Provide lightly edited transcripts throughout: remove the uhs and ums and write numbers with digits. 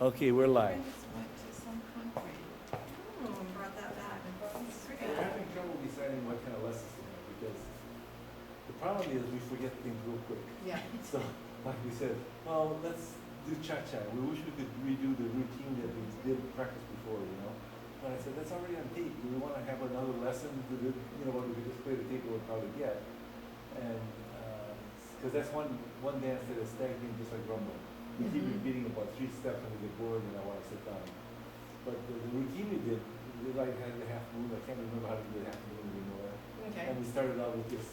Okay, we're live. Just went to some country. Brought that back. We're having trouble deciding what kind of lessons to make because the problem is we forget things real quick. Yeah. So, like we said, well, let's do cha-cha. We wish we could redo the routine that we did practice before, you know? But I said, that's already on tape. Do we want to have another lesson to do, you know, what we could just play the tape we'll probably get? And, because that's one dance that is stagnating just like rumba. We keep repeating about 3 steps and we get bored and I want to sit down. But the routine we did, we like had the half moon. I can't remember how to do the half moon anymore. Okay. And we started out with this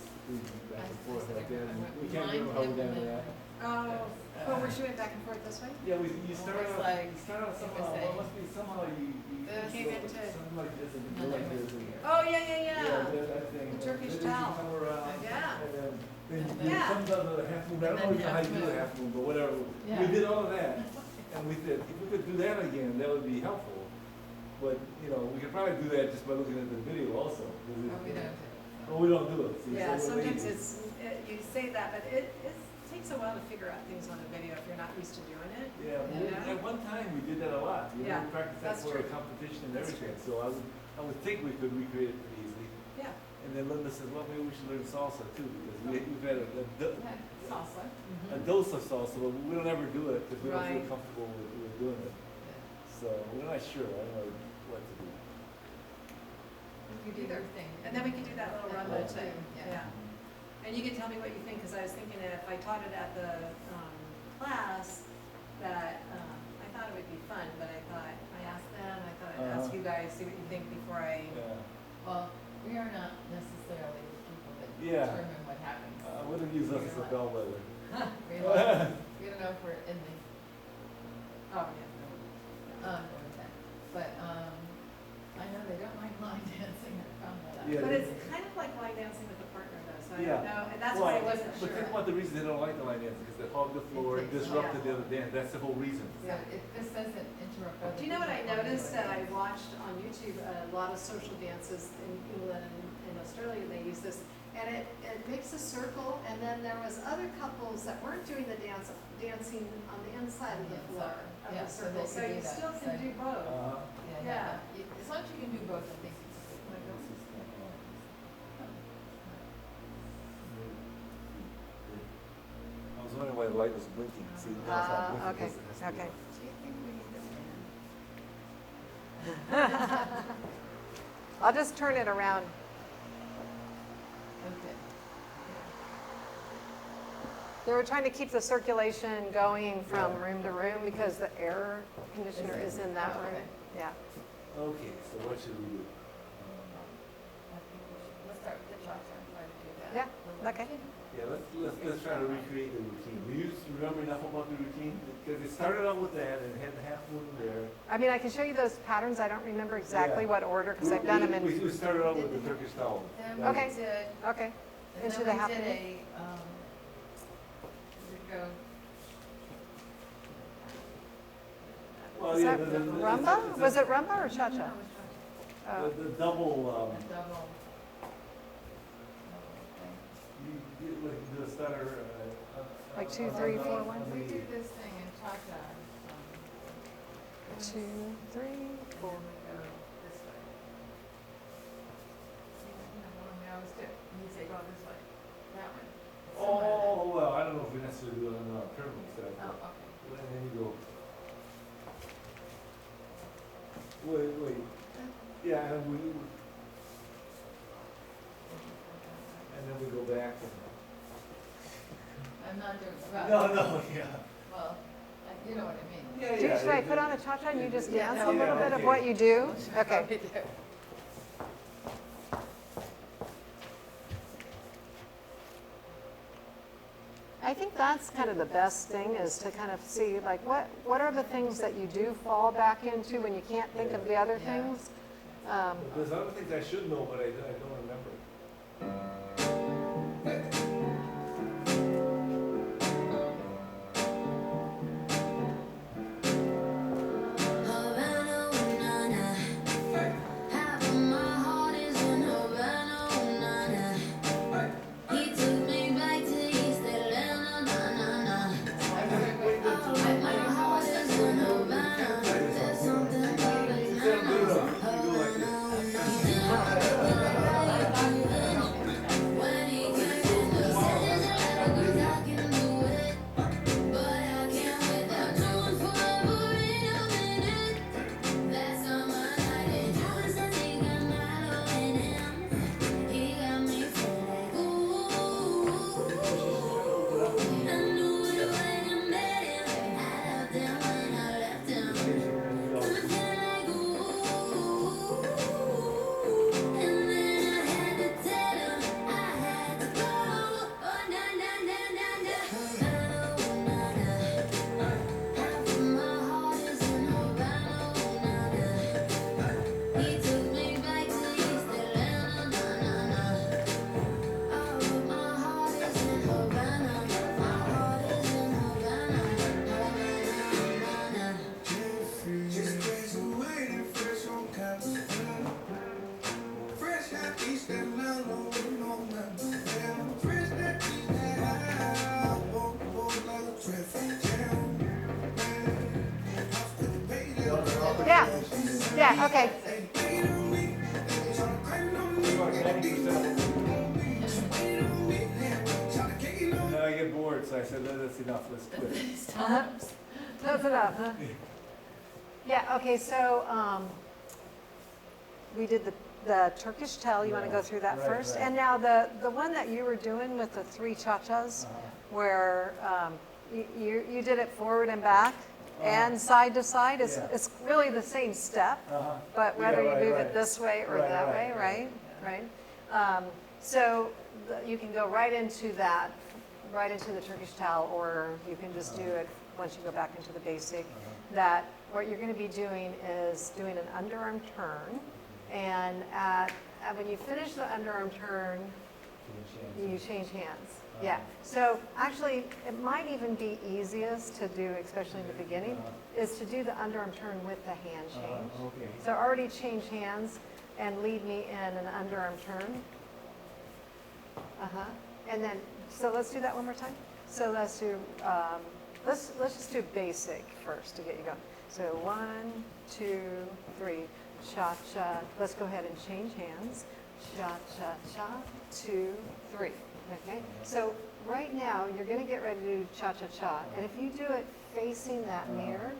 back and forth like that. And we can't remember how we got into that. Oh, we're shooting back and forth this way? Yeah, you started out, like- somehow, well, it must be somehow you Came into- something like this and go like this. And, Oh, yeah. that thing. The Turkish Then you towel. come around. Yeah. And then Yeah. comes out of the half moon. I don't even know how you do the half moon, but whatever. Yeah. We did all of that. And we said, if we could do that again, that would be helpful. But, you know, we could probably do that just by looking at the video also. Well, we don't do it. See, Yeah, so we're sometimes lazy. you say that, but it takes a while to figure out things on a video if you're not used to doing it. Yeah, Yeah. at one time we did that a lot. You know, Yeah, we practiced that that's for a true. competition and That's everything. So I would think we could recreate it pretty easily. Yeah. And then Linda says, well, maybe we should learn salsa too, because we've had Salsa. a dose of salsa, but we don't ever do it because we don't feel Right. comfortable with doing it. So we're not sure. I don't know what to do. You do their thing. And then we could do that little rumba Yeah. too. Yeah. And you can tell me what you think, because I was thinking that if I taught it at the class, that I thought it would be fun, but I asked them, I thought I'd ask you guys, see what you think before I. Yeah. Well, we are not necessarily the people that Yeah. determine what happens. I wouldn't use us as a bellwether. We don't know if we're in the, Oh, yeah. with that. But, I know they don't like line dancing, I found that out. Yeah. But it's kind of like line dancing with a partner though, so I Yeah. don't know, and that's Well, why I wasn't But sure. think about the reason they don't like the line dancing, because they hog the floor, It it takes- disrupted yeah. the other dance. That's the whole reason. So this doesn't interrupt other. Do you know what I people. noticed that I watched on YouTube, a lot of social dances in England and in Australia, they use this, and it makes a circle, and then there was other couples that weren't doing the dancing on the inside of the floor of Yeah, the so circle, they so can do you that. still can do both. Yeah. As long as you can do both, I think it's good. I was wondering why the light was blinking. See, now it's not blinking Okay, because it has to be okay. on. Do you think we need a fan? I'll just turn it around. Okay. They were trying to keep the circulation going from room to room because the air conditioner is in that room. Yeah. Okay, so what should we do? I think we should, let's start with the cha-cha and try to do that. Yeah, okay. Yeah, let's try to recreate the routine. Do you remember enough about the routine? Because it started out with that and had the half moon there. I mean, I can show you those patterns. I don't remember exactly Yeah. what order because I've done them in. We started out with the Turkish towel. Then That was- Okay. we did, Okay. and Into then the we half did moon. did it go? Well, Is yeah, that the- rumba? Was it rumba or No, cha-cha? it was cha-cha. Oh. The double, A double. you like the stutter. Like 2, 3, 4, 1. We do this thing in cha-cha. 2, 3, And 4. then we go this way. We always do, you say go this way, that way. Oh, well, I don't know if we necessarily do it on our pyramid set. Oh, but- okay. And then you go. Wait. Yeah, and then we go back and. I'm not doing. No, yeah. Well, you know what I mean. Yeah. Should I put on a cha-cha and you just Yeah, dance a little bit of okay. what you do? Okay. We do. I think that's kind of the best thing is to kind of see like what are the things that you do fall back into when you can't think of the other Yeah. things. There's other things I should know, but I don't remember. Havana, ooh, na, na. Half of my heart is in Havana, ooh, na, na. He took me back to East Atlanta, na, na, na. Wait, My heart is in Havana. Yeah, yeah, okay. About 90%. Now I get bored, so I said, that's enough, let's quit. That's enough, huh? Yeah, okay, so, we did the Turkish tell, you wanna go through that Right, first? right. And now the one that you were doing with the 3 cha-chas, where, you did it forward and back and side to side, Yeah. it's really the same step, but Yeah, whether you right, move right. it this way or Right, that right, way, right. right? So you can go right into that, right into the Turkish towel, or you can just do it once you go back into the basic. That what you're going to be doing is doing an underarm turn, and when you finish the underarm turn, you change hands. Yeah. So actually, it might even be easiest to do, especially in the beginning, is to do the underarm turn with the hand change. Okay. So already change hands and lead me in an underarm turn. And then, so let's do that one more time. So let's do, let's just do basic first to get you going. So 1, 2, 3, cha-cha. Let's go ahead and change hands. Cha-cha-cha, 2, 3. Okay? So right now, you're going to get ready to do cha-cha-cha. And if you do it facing that mirror,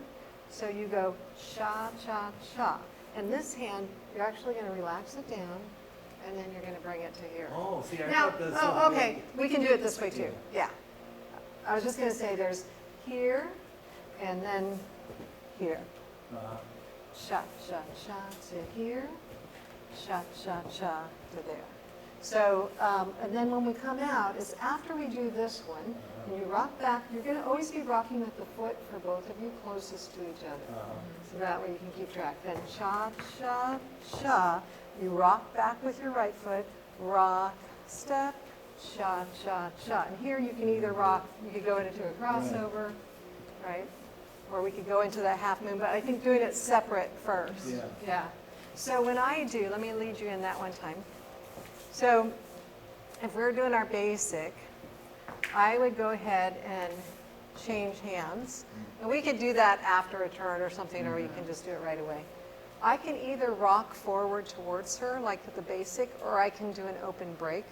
so you go cha-cha-cha. And this hand, you're actually going to relax it down, and then you're going to bring it to here. Oh, see, I Now, thought that's. oh, okay, we can do it this way too, yeah. I was just going to say there's here, and then here. Cha-cha-cha to here, cha-cha-cha to there. So, and then when we come out, is after we do this one, and you rock back, you're going to always be rocking with the foot for both of you closest to each other. So that way you can keep track. Then cha-cha-cha, you rock back with your right foot, rock, step, cha-cha-cha. And here you can either rock, you could go into a crossover, right? Or we could go into that half moon, but I think doing it separate first. Yeah. Yeah. So when I do, let me lead you in that one time. So if we're doing our basic, I would go ahead and change hands. And we could do that after a turn or something, or you can just do it right away. I can either rock forward towards her, like with the basic, or I can do an open break,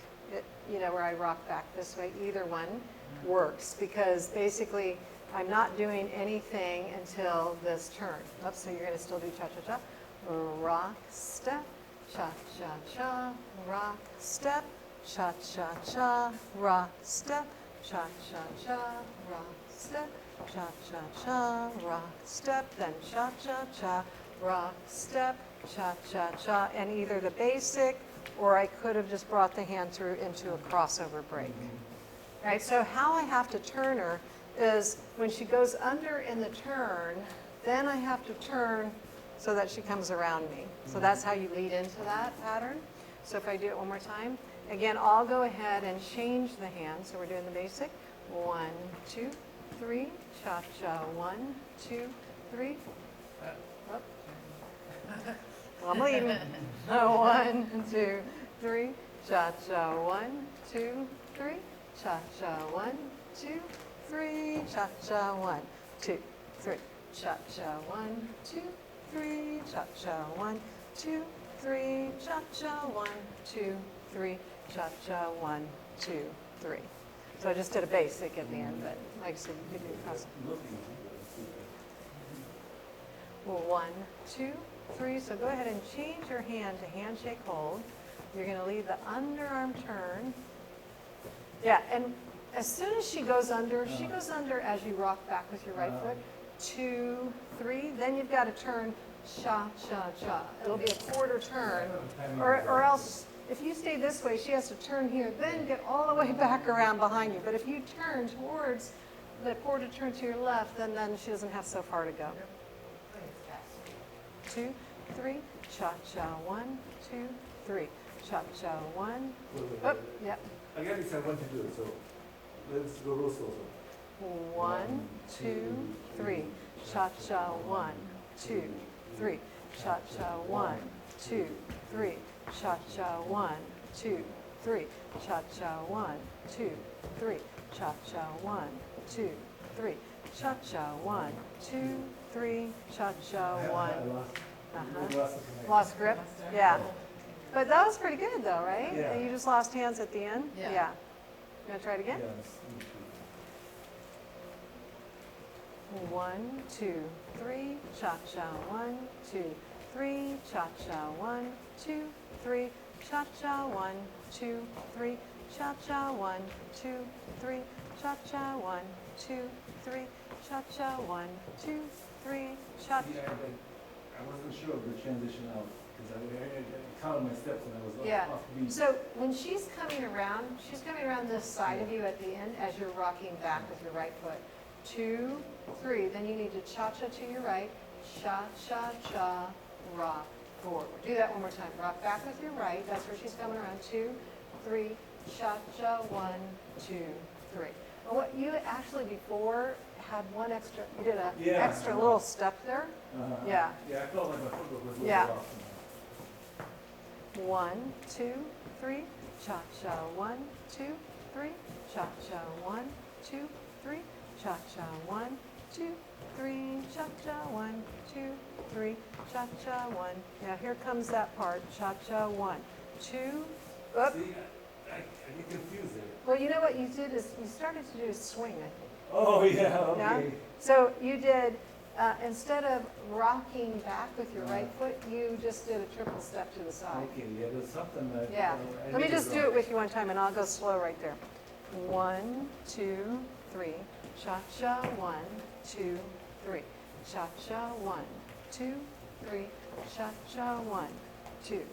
where I rock back this way. Either one works, because basically I'm not doing anything until this turn. Oops, so you're going to still do cha-cha-cha. Rock, step, cha-cha-cha, rock, step, cha-cha-cha, rock, step, cha-cha-cha, rock, step, cha-cha-cha, rock, step, then cha-cha-cha, rock, step, cha-cha-cha, and either the basic, or I could have just brought the hand through into a crossover break. Right, so how I have to turn her is when she goes under in the turn, then I have to turn so that she comes around me. So that's how you lead into that pattern. So if I do it one more time, again, I'll go ahead and change the hand. So we're doing the basic. 1, 2, 3, cha-cha, 1, 2, 3. Well, I'm leaving. 1, 2, 3, cha-cha, 1, 2, 3, cha-cha, 1, 2, 3, cha-cha, 1, 2, 3, cha-cha, 1, 2, 3, cha-cha, 1, 2, 3, cha-cha, 1, 2, 3, cha-cha, 1, 2, 3. So I just did a basic at the end, but like I said, you could do cross. 1, 2, 3. So go ahead and change your hand to handshake hold. You're going to lead the underarm turn. Yeah, and as soon as she goes under as you rock back with your right foot. 2, 3. Then you've got to turn cha-cha-cha. It'll be a quarter turn. Or else, if you stay this way, she has to turn here, then get all the way back around behind you. But if you turn towards the quarter turn to your left, then she doesn't have so far to go. 2, 3, cha-cha, 1, 2, 3, cha-cha, 1. Oh, yep. I got this, I want to do it, so let's go real slow. 1, 2, 3, cha-cha, 1, 2, 3, cha-cha, 1, 2, 3, cha-cha, 1, 2, 3, cha-cha, 1, 2, 3, cha-cha, 1, 2, 3, cha-cha, 1, 2, 3, cha-cha, I 1. lost, Uh-huh. I lost the connection. Lost grip? Yeah. But that was pretty good though, right? Yeah. And you just lost hands at the end? Yeah. You gonna try it Yeah, again? it's- 1, 2, 3, cha-cha, 1, 2, 3, cha-cha, 1, 2, 3, cha-cha, 1, 2, 3, cha-cha, 1, 2, 3, cha-cha, 1, 2, 3, cha-cha, 1, 2, 3, cha-cha. Yeah, I wasn't sure of the transition out, because I counted my steps and I was Yeah. off beat. So when she's coming around this side of you at the end as you're rocking back with your right foot. 2, 3, then you need to cha-cha to your right, cha-cha-cha, rock forward. Do that one more time. Rock back with your right, that's where she's coming around. 2, 3, cha-cha, 1, 2, 3. Well, what you actually before had one extra, you did a Yeah. extra little step there. Uh-huh. Yeah. Yeah, I felt like my foot was a Yeah. little off. 1, 2, 3, cha-cha, 1, 2, 3, cha-cha, 1, 2, 3, cha-cha, 1, 2, 3, cha-cha, 1, 2, 3, cha-cha, 1. Now here comes that part, cha-cha, 1, 2, up. See, I get confused there. Well, you know what you did is you started to do a swing, I think. Oh, yeah, Yeah? okay. So you did, instead of rocking back with your right foot, you just did a triple step to the side. Okay, yeah, there's something that. Yeah. I Let me did just do wrong. it with you one time and I'll go slow right there. 1, 2, 3. Cha-cha, 1, 2, 3. Cha-cha, 1, 2, 3. Cha-cha, 1, 2.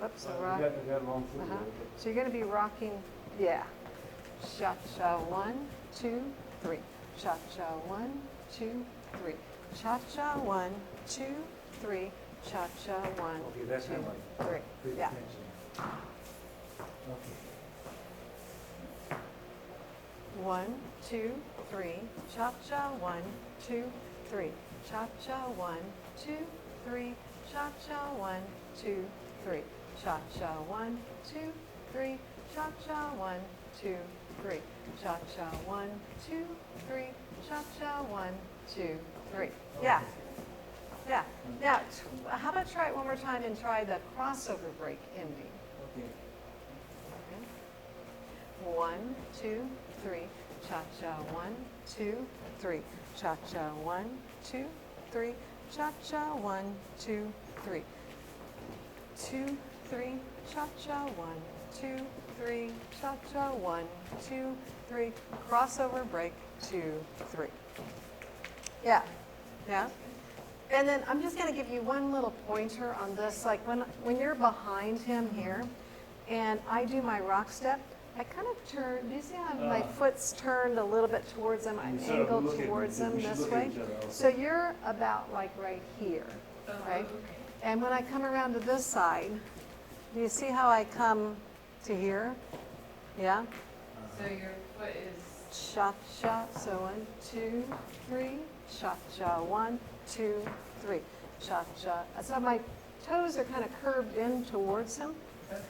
Oops, I rock. I got a wrong foot Uh-huh. there, So you're going to be rocking, yeah. Cha-cha, 1, 2, 3. Cha-cha, 1, 2, 3. Cha-cha, 1, 2, 3. Cha-cha, 1, Okay, that's 2, kind of like 3. pay Yeah. attention. Okay. 1, 2, 3, cha-cha, 1, 2, 3, cha-cha, 1, 2, 3, cha-cha, 1, 2, 3, cha-cha, 1, 2, 3, cha-cha, 1, 2, 3, cha-cha, 1, 2, 3, cha-cha, 1, 2, 3. Yeah, yeah. Now, how about try it one more time and try the crossover break ending. Okay. 1, 2, 3, cha-cha, 1, 2, 3, cha-cha, 1, 2, 3, cha-cha, 1, 2, 3, 2, 3, cha-cha, 1, 2, 3, cha-cha, 1, 2, 3, crossover break, 2, 3. Yeah, yeah. And then I'm just going to give you one little pointer on this. Like when you're behind him here, and I do my rock step, I kind of turn, do you see how my foot's turned a little bit towards him? I'm You sort of angled look at- towards we him should this look at way. each other also. So you're about like right here, right? And when I come around to this side, do you see how I come to here? Yeah? So your foot is, Cha-cha, so 1, 2, 3, cha-cha, 1, 2, 3, cha-cha. So my toes are kind of curved in towards him. okay.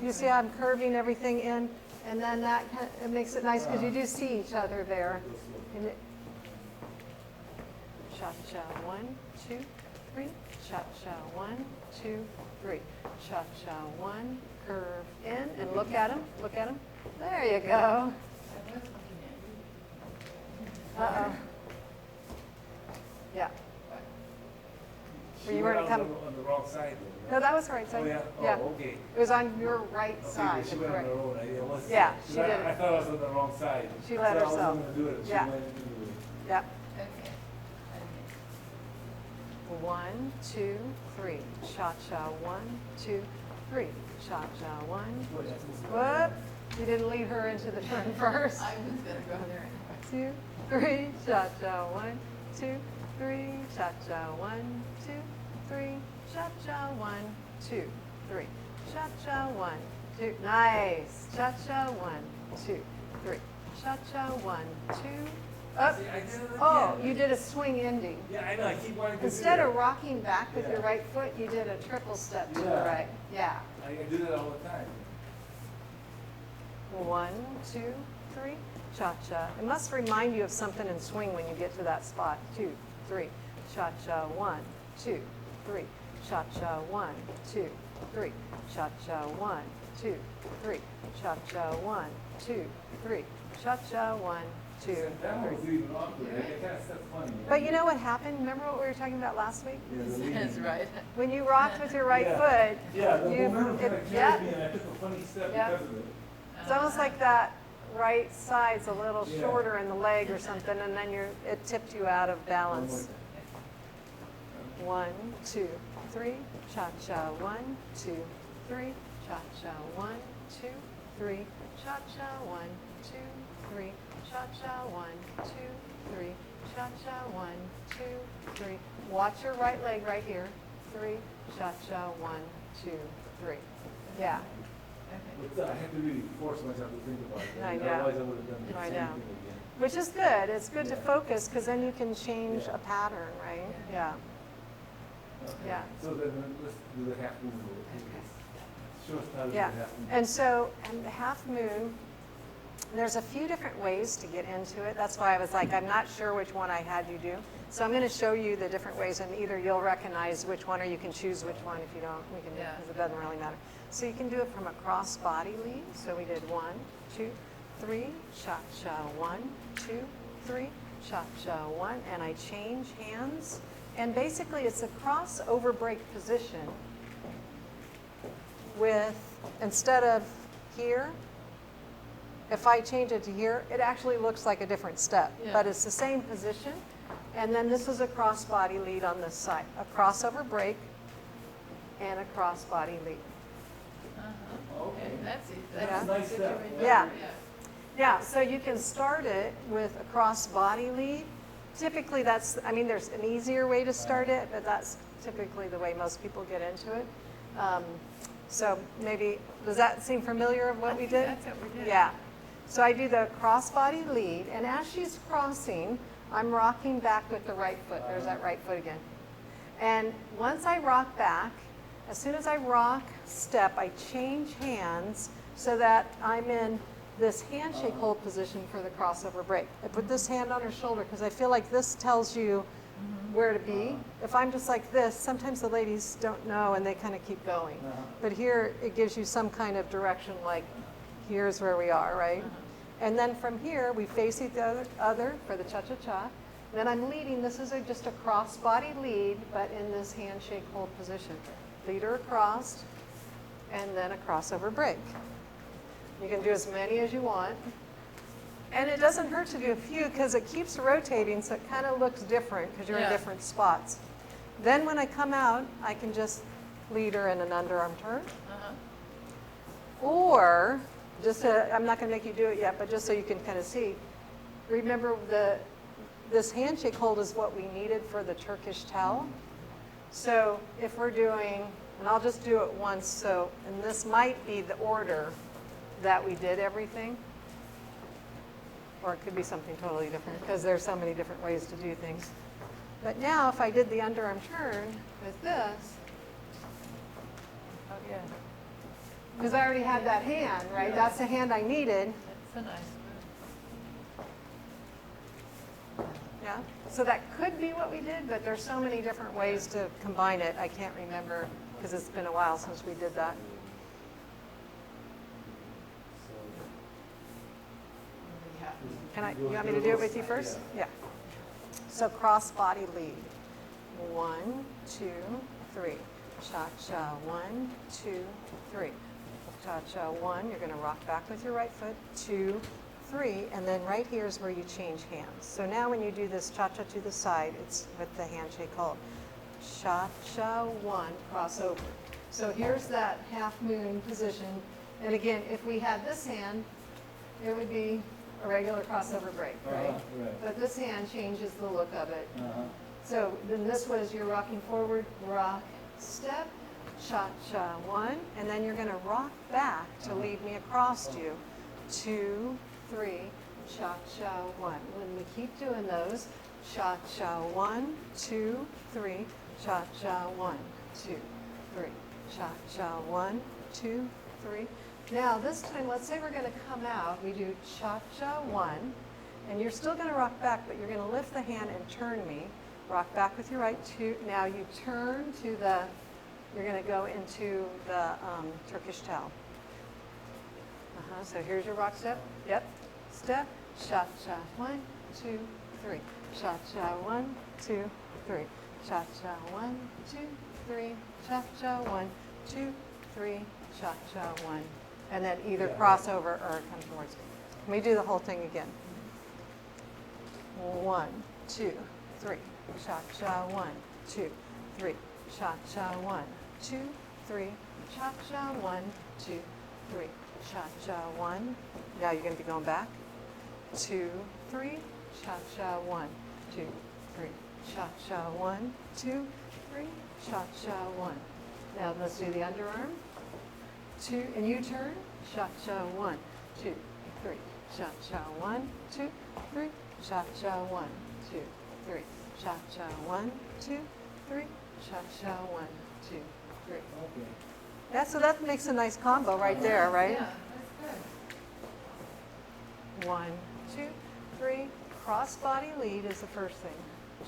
You see how I'm curving everything in, and then that it makes it nice because you do see each other there. And it, cha-cha, 1, 2, 3, cha-cha, 1, 2, 3, cha-cha, 1, curve in, and look at him, look at him. There you go. I was looking at Uh-oh. Yeah. She you went weren't on coming- on the wrong side though. No, that was the right Oh, side. yeah? Yeah. Oh, okay. It was on your right Okay, side. but she went on correct. her own. I wasn't- Yeah, because she did it. I thought I was on the wrong side. She let So herself. I wasn't gonna do it, and she Yeah. went to do it. Yep. it. Okay. 1, 2, 3. Cha-cha, 1, 2, 3. Cha-cha, 1. Boy, that's what's- Whoop. You didn't lead her into the turn first. I was gonna go there anyway. 2, 3. Cha-cha, 1, 2, 3. Cha-cha, 1, 2, 3. Cha-cha, 1, 2, 3. Cha-cha, 1, 2. Nice. Cha-cha, 1, 2, 3. Cha-cha, 1, 2. Up. See, I did it Oh, again. you did a swing ending. Yeah, I know, I keep wanting to do Instead that. of rocking back with your Yeah. right foot, you did a triple step to the Yeah. right. Yeah. I do that all the time. 1, 2, 3, cha-cha. It must remind you of something in swing when you get to that spot. 2, 3, cha-cha, 1, 2, 3, cha-cha, 1, 2, 3, cha-cha, 1, 2, 3, cha-cha, 1, 2, 3, cha-cha, 1, 2, 3. That one was even awkward. That's funny. But you know what happened? Remember what we were talking about last week? Yeah, the That's leading. right. When you rocked with your right Yeah. foot, Yeah, the you- momentum kind it- of yeah. carried me and I took a funny step Yeah. because of it. it's almost like that right side's a little Yeah. shorter in the leg or something, and then it tipped you out of One more balance. time. 1, 2, 3, cha-cha, 1, 2, 3, cha-cha, 1, 2, 3, cha-cha, 1, 2, 3, cha-cha, 1, 2, 3, cha-cha, 1, 2, 3. Watch your right leg right here. 3, cha-cha, 1, 2, 3. Yeah, Okay. But I had to really force myself to think about it. I know. Otherwise I would have done the I same know. thing again. which is good. It's good to Yeah. focus because then you can change Yeah. a pattern, right? Yeah. Okay. Yeah. So then let's do the half moon. Show us how to do the Yeah, half moon. and so, and the half moon, there's a few different ways to get into it. That's why I was like, I'm not sure which one I had you do. So I'm going to show you the different ways, and either you'll recognize which one or you can choose which one. If you don't, we can, Yeah. because it doesn't really matter. So you can do it from a cross body lead. So we did 1, 2, 3, cha-cha, 1, 2, 3, cha-cha, 1, and I change hands. And basically it's a crossover break position with, instead of here, if I change it to here, it actually looks like a different step, Yeah. but it's the same position. And then this is a cross body lead on this side, a crossover break and a cross body lead. Uh-huh. Okay. That's it. Yeah. That's Nice good to step. remember. Yeah. Yeah, so you can start it with a cross body lead. Typically that's, I mean, there's an easier way to start it, but that's typically the way most people get into it. So maybe, does that seem familiar of what we did? That's what we did. Yeah. So I do the cross body lead, and as she's crossing, I'm rocking back with the right foot. There's that right foot again. And once I rock back, as soon as I rock, step, I change hands so that I'm in this handshake hold position for the crossover break. I put this hand on her shoulder because I feel like this tells you where to be. If I'm just like this, sometimes the ladies don't know and they kind of keep going. But here it gives you some kind of direction, like here's where we are, right? And then from here, we face each other for the cha-cha-cha. Then I'm leading. This is just a cross body lead, but in this handshake hold position. Lead her across, and then a crossover break. You can do as many as you want. And it doesn't hurt to do a few because it keeps rotating, so it kind of looks different because you're in Yeah. different spots. Then when I come out, I can just lead her in an underarm turn. Uh-huh. Or, just to, I'm not going to make you do it yet, but just so you can kind of see, remember this handshake hold is what we needed for the Turkish towel. So if we're doing, and I'll just do it once, so, and this might be the order that we did everything, or it could be something totally different because there's so many different ways to do things. But now if I did the underarm turn with this, oh yeah, because I already had that hand, right? That's the hand I needed. That's a nice move. Yeah. So that could be what we did, but there's so many different ways to combine it. I can't remember because it's been a while since we did that. Can I, you want me to do it with you first? Yeah. So cross body lead. 1, 2, 3. Cha-cha, 1, 2, 3. Cha-cha, 1. You're going to rock back with your right foot. 2, 3. And then right here is where you change hands. So now when you do this cha-cha to the side, it's with the handshake hold. Cha-cha, 1, cross over. So here's that half moon position. And again, if we had this hand, it would be a regular crossover break, right? Right. But this hand changes the look of it. So, So then this was you're rocking forward, rock, step, cha-cha, 1, and then you're going to rock back to lead me across you. 2, 3, cha-cha, 1. When we keep doing those, cha-cha, 1, 2, 3, cha-cha, 1, 2, 3, cha-cha, 1, 2, 3. Now this time, let's say we're going to come out. We do cha-cha, 1, and you're still going to rock back, but you're going to lift the hand and turn me. rock back with your right, 2. Now you turn to the, you're going to go into the Turkish towel. So here's your rock step. Yep. Step, cha-cha, 1, 2, 3. Cha-cha, 1, 2, 3. Cha-cha, 1, 2, 3. Cha-cha, 1, 2, 3. Cha-cha, 1. And then either cross over or come towards me. Let me do the whole thing again. 1, 2, 3. Cha-cha, 1, 2, 3. Cha-cha, 1, 2, 3. Cha-cha, 1, 2, 3. Cha-cha, 1. Now you're going to be going back. 2, 3. Cha-cha, 1, 2, 3. Cha-cha, 1, 2, 3. Cha-cha, 1. Now let's do the underarm. 2, and you turn. Cha-cha, 1, 2, 3. Cha-cha, 1, 2, 3. Cha-cha, 1, 2, 3. Cha-cha, 1, 2, 3. Cha-cha, 1, 2, 3. Okay. Yeah, so that makes a nice combo right there, right? Yeah, that's good. 1, 2, 3. Cross body lead is the first thing.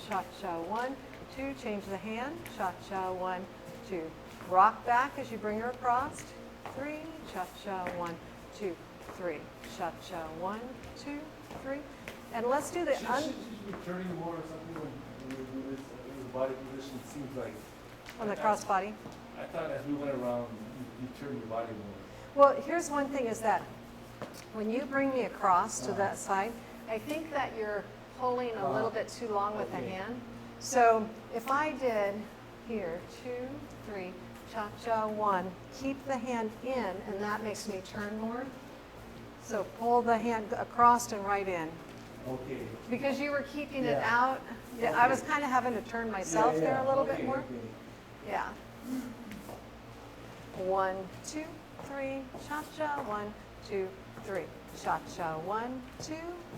Cha-cha, 1, 2. Change the hand. Cha-cha, 1, 2. Rock back as you bring her across. 3. Cha-cha, 1, 2, 3. Cha-cha, 1, 2, 3. And let's do the Should be turning more or something when we do this, the body position, it seems like. on the cross body. I thought as we went around, you turn your body more. Well, here's one thing is that when you bring me across to that side, I think that you're pulling a little bit too long with the Okay. hand. So if I did here, 2, 3, cha-cha, 1, keep the hand in, and that makes me turn more. So pull the hand across and right in. Okay. Because you were keeping it Yeah. out, yeah, I was kind of having to turn myself there a little bit Okay, more. okay. Yeah. 1, 2, 3, cha-cha, 1, 2, 3. Cha-cha, 1, 2,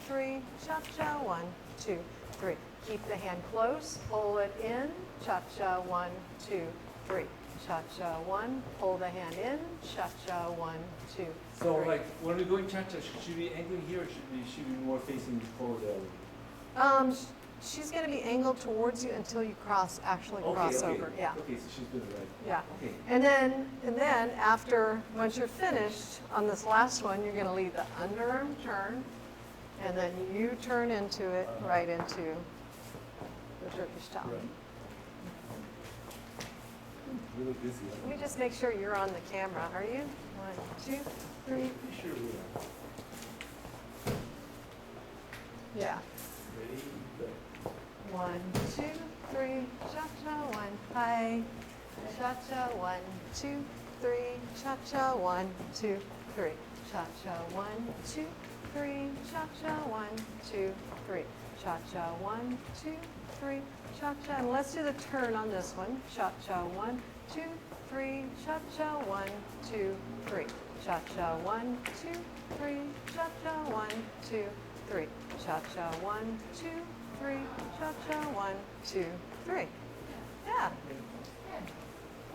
3, cha-cha, 1, 2, 3. Keep the hand close, pull it in, cha-cha, 1, 2, 3. Cha-cha, 1, pull the hand in, cha-cha, 1, 2, 3. So like, when we're going cha-cha, should we be angling here or should we be more facing forward that way? She's going to be angled towards you until you actually Okay, cross okay. over. Yeah. Okay, so she's doing it right. Yeah. Okay. And then after, once you're finished on this last one, you're going to lead the underarm turn, and then you turn into it right into the Turkish towel. Right. Really busy. Let me just make sure you're on the camera. Are you? 1, 2, 3. Pretty sure we are. Yeah. Ready? Go. 1, 2, 3. Cha-cha, 1. Hi. Cha-cha, 1, 2, 3. Cha-cha, 1, 2, 3. Cha-cha, 1, 2, 3. Cha-cha, 1, 2, 3. Cha-cha, 1, 2, 3. Cha-cha. And let's do the turn on this one. Cha-cha, 1, 2, 3. Cha-cha, 1, 2, 3. Cha-cha, 1, 2, 3. Cha-cha, 1, 2, 3. Cha-cha, 1, 2, 3. Cha-cha, 1, 2, 3. Yeah.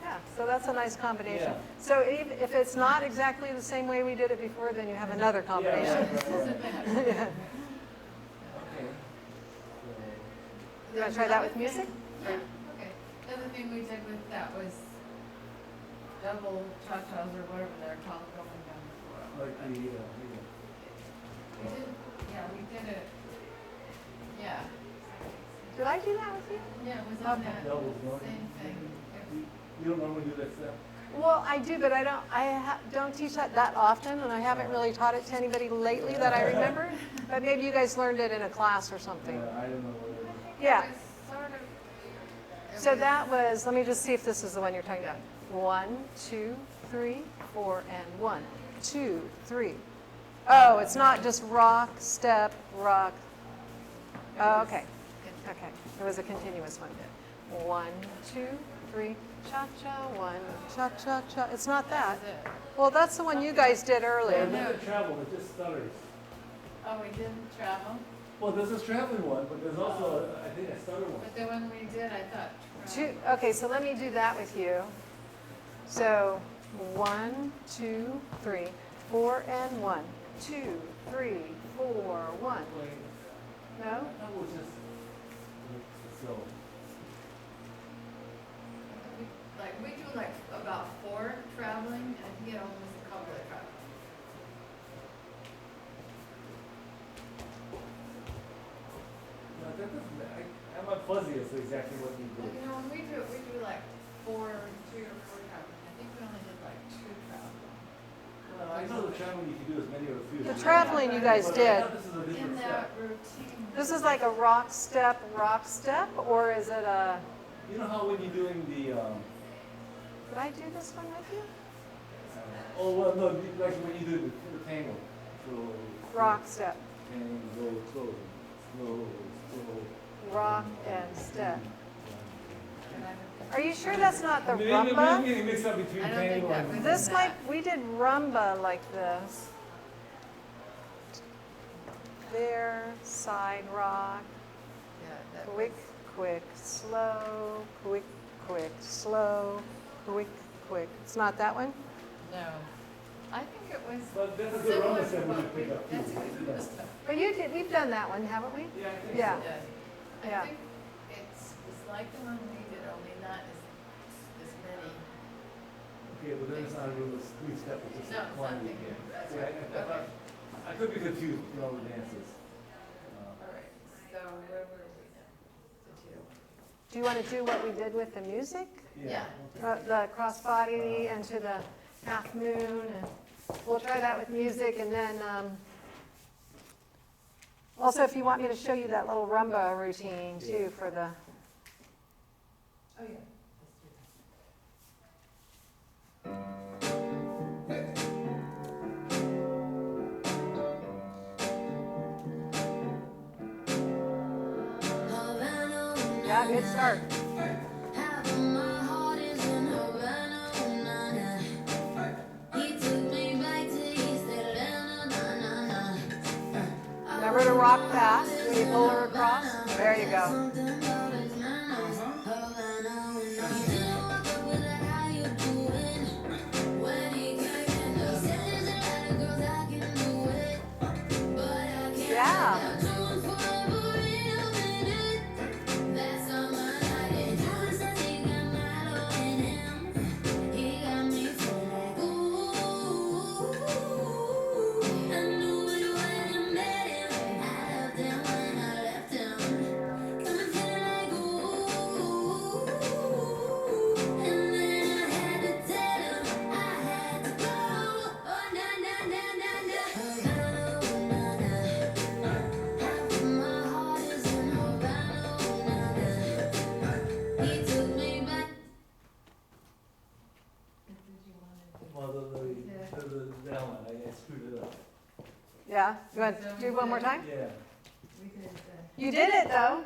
Yeah, so that's a nice combination. Yeah. So if it's not exactly the same way we did it before, then you have another combination. Yeah. Yeah. Okay. You want to try that with music? Yeah, okay. The other thing we did with that was double cha-chas or whatever they're called going down the floor. Like the, We did, yeah, we did it, yeah. Did I do that with you? Yeah, it was on Okay. that Double, no? same thing. you don't normally do that step? Well, I do, but I don't teach that often, and I haven't really taught it to anybody lately that I remember. But maybe you guys learned it in a class or something. I don't know whether. Yeah. It was sort of. it So was- that was, let me just see if this is the one you're talking about. 1, 2, 3, 4, and 1, 2, 3. Oh, it's not just rock, step, rock. Oh, okay. Okay. It was a continuous one. 1, 2, 3, cha-cha, 1, cha-cha-cha. It's not that. That was it. Well, that's the one you guys did earlier. It doesn't travel, it just stutters. Oh, we didn't travel, Well, there's a traveling one, but there's also, I think, a stutter one. but the one we did, I thought. Okay, so let me do that with you. So 1, 2, 3, 4, and 1, 2, 3, 4, 1. Wait, No? that was just, so. we do like about 4 traveling, and he almost a couple of traveling. No, that doesn't, I'm not fuzzy as to exactly what you Like, did. you know, when we do like 3 or 4 traveling. I think we only did like 2 traveling. Well, I know the traveling you can do as many or few. The traveling you guys But I did. thought this is a In different that step. routine. This is like a rock step, or is it a, You know how when you're doing the, did I do this one with you? oh, well, no, like when you do the tango. So, Rock step, tango, slow, slow, slow. rock and step. And I don't Are you sure that's not the Maybe rumba? you mix up between I don't think tango that and. was- This might, we did rumba like this. There, side rock, yeah, that quick, quick, slow, quick, quick, slow, quick, quick. It's not that one? No. I think it was But that's a good similar rumba to step we what could we, pick up. that's a good Yeah. rumba step. But we've done that one, haven't we? Yeah, I think Yeah. so. Yeah. Yeah. I think it's like the one we did, only not as many. Okay, but then it's not a real three step, it's just No, a it's not quantity. big. That's Yeah, right. I could be confused with all the dances. All right, so where were we now? The 2. Do you want to do what we did with the music? Yeah. The crossbody into the half moon, and we'll try that with music, and then, also if you want me to show you that little rumba routine too for the, Oh, yeah. yeah, good start. Remember to rock fast when you pull her across. There you go. Yeah. Well, that one, I screwed it up. Yeah. You want to do one more time? Yeah, We did, You did it though.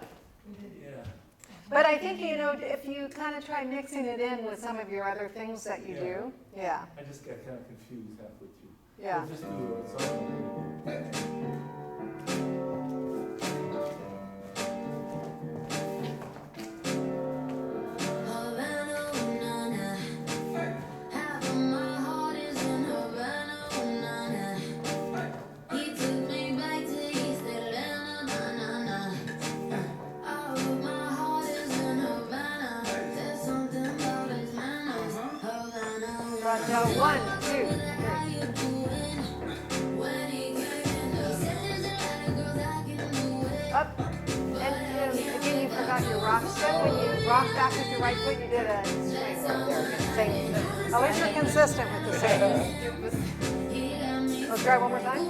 we did. yeah. But I think, if you kind of try mixing it in with some of your other things that you do, yeah, I just got kind of confused halfway through. yeah. But just do a song. Roger, 1, 2, 3. Up. And again, you forgot your rock step. When you rock back with your right foot, you did a swing. There, same. At least you're consistent with the same. Let's try one more time.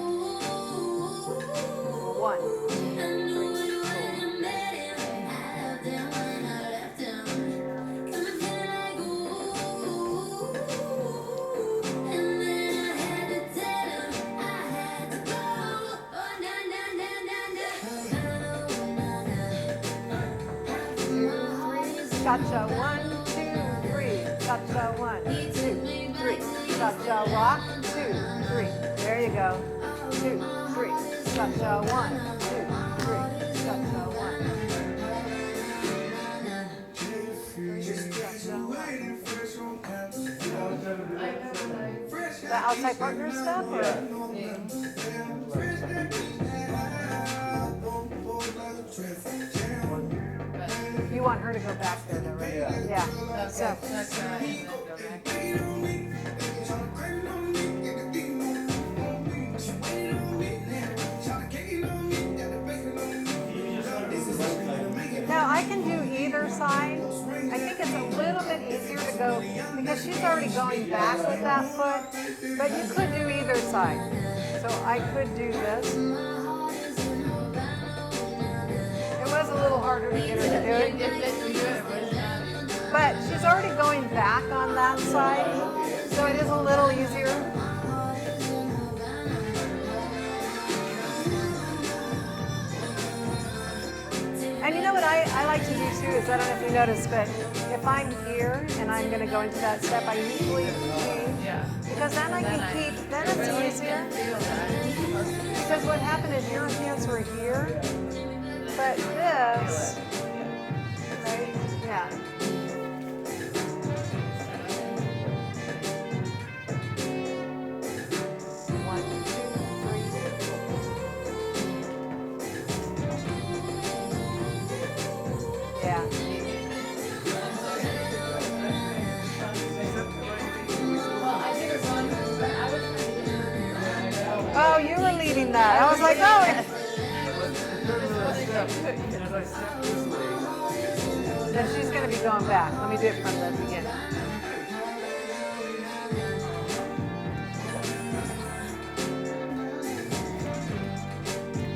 1, 2, 3, 4. Cha-cha, 1, 2, 3. Cha-cha, 1, 2, 3. Cha-cha, walk, 2, 3. There you go. 2, 3. Cha-cha, 1, 2, 3. Cha-cha, 1. The outside partner stuff? Or? You you want her to go back there though, right? Yeah. Yeah. Okay, So, cha-cha and then go back. now I can do either side. I think it's a little bit easier to go because she's already going back with that foot, but you could do either side. So I could do this. It was a little harder to get her to do If it, you do it, it was not easy. but she's already going back on that side, so it is a little easier. And you know what I like to do too is, I don't know if you noticed, but if I'm here and I'm going to go into that step, I usually change. Yeah. Because then I can keep, then it's really easier. can feel that. Because what happened is your hands were here, but this, right? Yeah. One, two, three. Yeah. Well, I did it wrong, but I was trying to get her. Oh, you were leading that. I was like, oh. As I step this way, Then she's going to be going back. Let me do it from the beginning.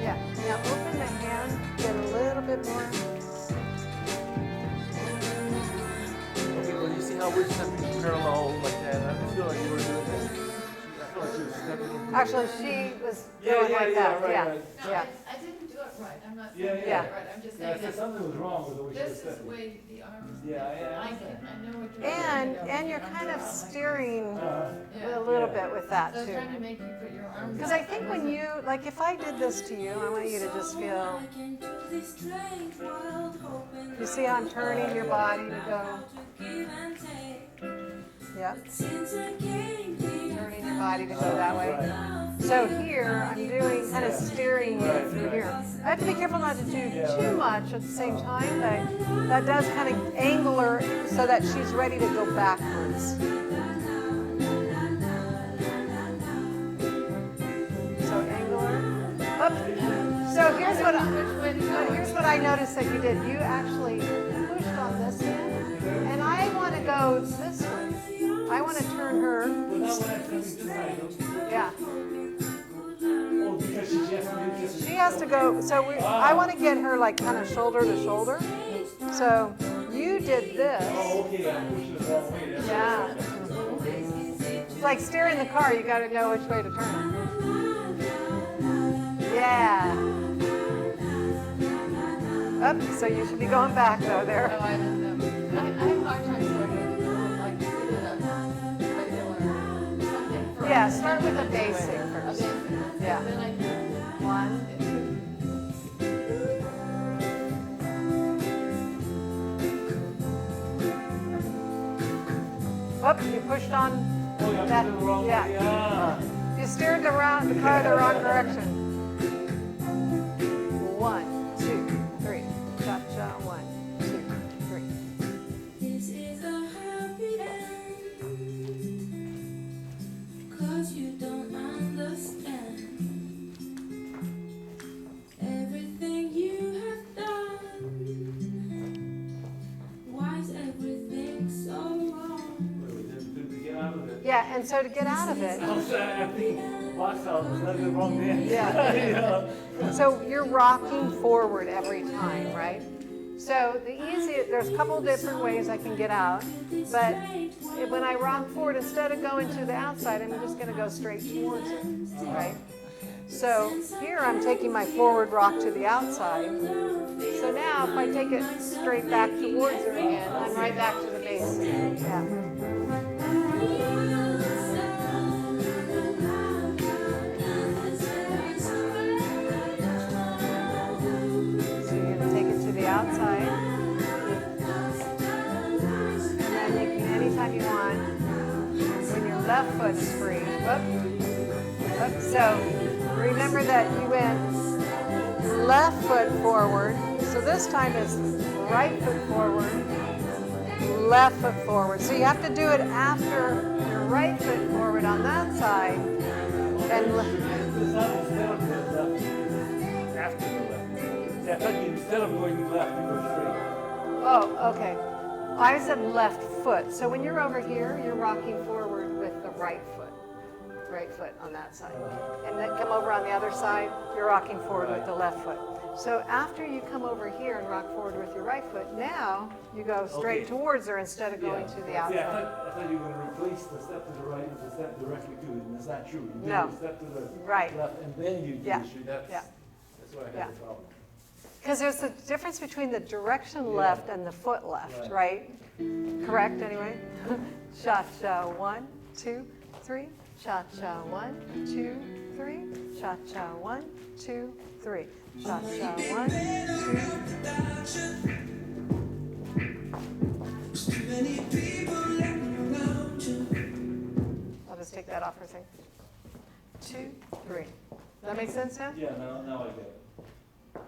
Yeah. Now open the hand, get a little bit more. okay, well, you see how we're stepping parallel like that? I feel like you were doing that. I feel like she was stepping into Actually, she was Yeah, going yeah, like yeah, that. right, Yeah. right. No, Yeah. I didn't do it right. I'm not Yeah, saying I did yeah. it right. I'm just Yeah, I saying said that something was wrong with the way she was this is the stepping. way the arms. Yeah, I yeah. know what you're And you're kind of steering Yeah. a little Yeah. bit with that So I was too. trying to make you put your arms. Because I think when you, like if I did this to you, I want you to just feel, you see how I'm turning your body to go, yeah, turning your body to go that way. So here, I'm doing, kind of steering you through here. I have to be careful not to do too much at the same time, but that does kind of angle her so that she's ready to go backwards. So angle her. Up. So here's what I noticed that you did. You actually pushed on this hand, and I want to go this way. I want to turn her. Well, now when I'm coming this side, don't you? Yeah. Oh, because she just She has to go. So I want to get her like kind of shoulder to shoulder. So you did this. Oh, okay, I'm pushing it the wrong way. That's Yeah. It's like steering the car. You got to know which way to turn. Yeah. Up. So you should be going back though there. No, I didn't know. I have a hard time starting to do like you did a regular something first. Yeah. Start with the basic first. Okay. Yeah. Then I do. 1, 2. Up. You pushed on. Oh, yeah, I'm That- pushing it the wrong yeah. way. Yeah. You steered the car the wrong direction. 1, 2, 3. Cha cha. 1, 2, 3. This is a happy end, 'cause you don't understand everything you have done. Why is everything so wrong? To get out of it. Yeah, and so to get out of it, I'm sorry, I think box out was not the wrong dance. Yeah. Yeah. so you're rocking forward every time, right? So there's a couple different ways I can get out, but when I rock forward, instead of going to the outside, I'm just going to go straight towards it, right? So here I'm taking my forward rock to the outside. So now if I take it straight back towards her again, I'm right back to the base. Yeah. So you're going to take it to the outside. And then you can, anytime you want, when your left foot is free. Whoop. Whoop. So remember that you went left foot forward. So this time is right foot forward, left foot forward. So you have to do it after your right foot forward on that side. And It's not instead of the left, it's after the left. See, I thought you, instead of going left, you go straight. oh, okay. I said left foot. So when you're over here, you're rocking forward with the right foot on that side. And then come over on the other side, you're rocking forward with the left foot. So after you come over here and rock forward with your right foot, now you go straight Okay. towards her instead of going Yeah. to the See, outside. I thought you were gonna replace the step to the right with the step directly to it, and that's not true. You do No. the step to the Right. left, and then you do Yeah. the straight. Yeah. That's why I Yeah. had the problem. Because there's a difference between the direction Yeah. left and the foot left, right? Correct, anyway? Cha-cha, 1, 2, 3. Cha-cha, 1, 2, 3. Cha-cha, 1, 2, 3. Cha-cha, 1, 2. I'll just take that off for a second. 2, 3. Does that make sense now? Yeah, now I get it. Okay,